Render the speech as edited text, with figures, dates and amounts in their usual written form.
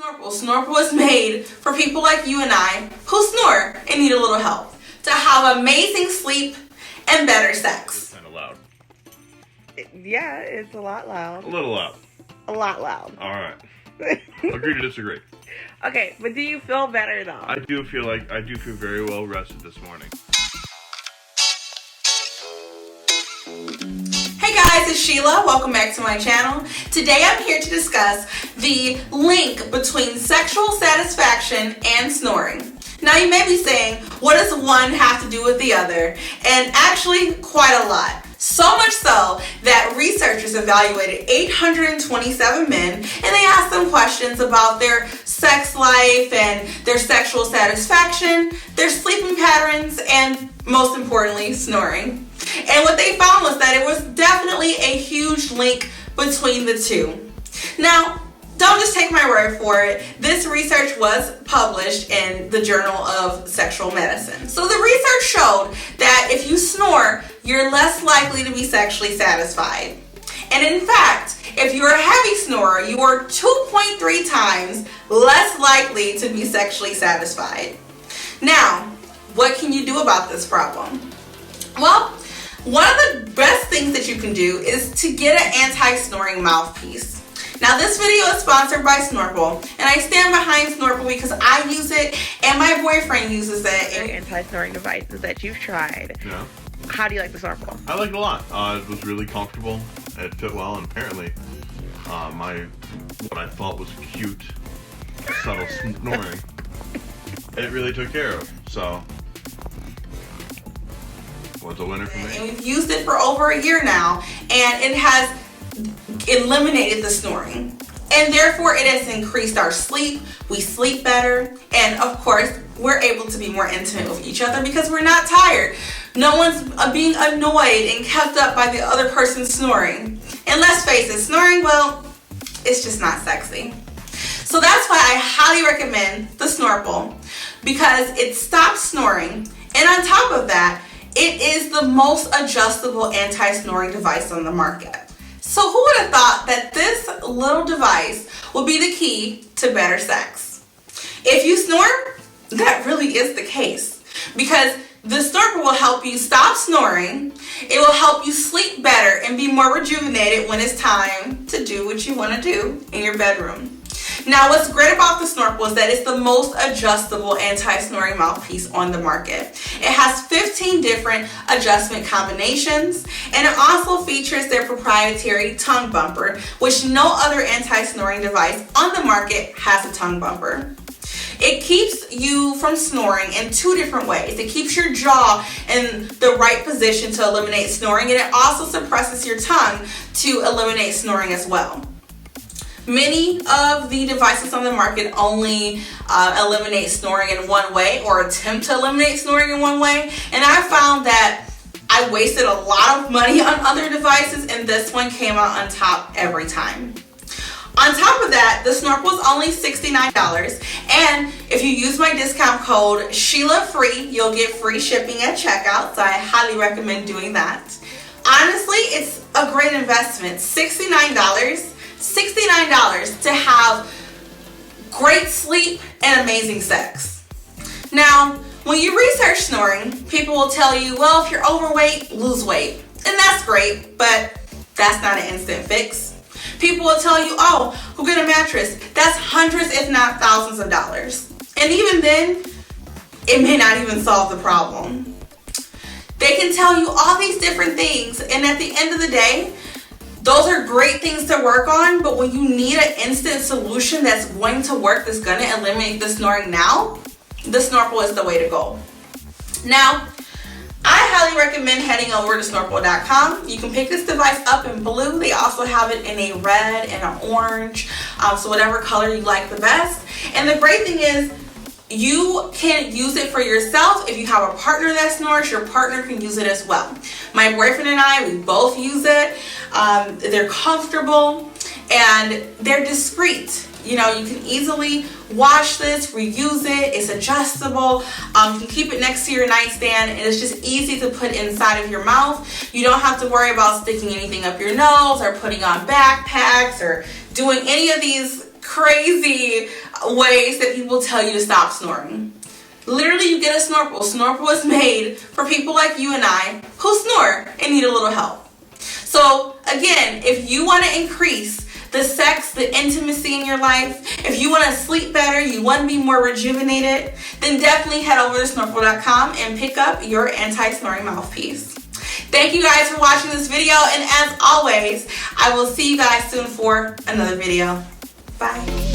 Snorple. Snorple is made for people like you and I who snore and need a little help to have amazing sleep and better sex. It's kind of loud. Yeah, it's a lot loud. A little loud. A lot loud. All right. Agree to disagree. Okay, but do you feel better though? I do feel very well rested this morning. Hey guys, it's Sheila. Welcome back to my channel. Today I'm here to discuss the link between sexual satisfaction and snoring. Now you may be saying, what does one have to do with the other? And actually, quite a lot. So much so that researchers evaluated 827 men and they asked them questions about their sex life and their sexual satisfaction, their sleeping patterns, and most importantly, snoring. And what they found was that it was definitely a huge link between the two. Now, don't just take my word for it. This research was published in the Journal of Sexual Medicine. So the research showed that if you snore, you're less likely to be sexually satisfied. And in fact, if you're a heavy snorer, you are 2.3 times less likely to be sexually satisfied. Now, what can you do about this problem? Well, one of the best things that you can do is to get an anti-snoring mouthpiece. Now this video is sponsored by Snorple, and I stand behind Snorple because I use it and my boyfriend uses it. Anti-snoring devices that you've tried. Yeah. How do you like the Snorple? I like it a lot. It was really comfortable. It fit well, and apparently, what I thought was cute, subtle snoring, it really took care of. So, was a winner for me. And we've used it for over a year now, and it has eliminated the snoring, and therefore it has increased our sleep. We sleep better, and of course we're able to be more intimate with each other because we're not tired. No one's being annoyed and kept up by the other person snoring. And let's face it, snoring, well, it's just not sexy. So that's why I highly recommend the Snorple, because it stops snoring, and on top of that, it is the most adjustable anti-snoring device on the market. So who would have thought that this little device will be the key to better sex? If you snore, that really is the case, because the Snorple will help you stop snoring. It will help you sleep better and be more rejuvenated when it's time to do what you want to do in your bedroom. Now, what's great about the Snorple is that it's the most adjustable anti-snoring mouthpiece on the market. It has 15 different adjustment combinations, and it also features their proprietary tongue bumper, which no other anti-snoring device on the market has a tongue bumper. It keeps you from snoring in two different ways. It keeps your jaw in the right position to eliminate snoring, and it also suppresses your tongue to eliminate snoring as well. Many of the devices on the market only eliminate snoring in one way, or attempt to eliminate snoring in one way, and I found that I wasted a lot of money on other devices, and this one came out on top every time. On top of that, the Snorple is only $69, and if you use my discount code sheilafree, you'll get free shipping at checkout, so I highly recommend doing that. Honestly, it's a great investment. $69 to have great sleep and amazing sex. Now, when you research snoring, people will tell you, well, if you're overweight, lose weight. And that's great, but that's not an instant fix. People will tell you, oh, go get a mattress. That's hundreds, if not thousands of dollars. And even then, it may not even solve the problem. They can tell you all these different things, and at the end of the day, those are great things to work on, but when you need an instant solution that's going to work, that's going to eliminate the snoring now, the Snorple is the way to go. Now, I highly recommend heading over to Snorple.com. You can pick this device up in blue. They also have it in a red and an orange, so whatever color you like the best. And the great thing is, you can use it for yourself. If you have a partner that snores, your partner can use it as well. My boyfriend and I, we both use it. They're comfortable and they're discreet. You know, you can easily wash this, reuse it. It's adjustable. You can keep it next to your nightstand, and it's just easy to put inside of your mouth. You don't have to worry about sticking anything up your nose or putting on backpacks or doing any of these crazy ways that people tell you to stop snoring. Literally, you get a Snorple. Snorple is made for people like you and I who snore and need a little help. So again, if you want to increase the sex, the intimacy in your life, if you want to sleep better, you want to be more rejuvenated, then definitely head over to Snorple.com and pick up your anti-snoring mouthpiece. Thank you guys for watching this video, and as always, I will see you guys soon for another video. Bye.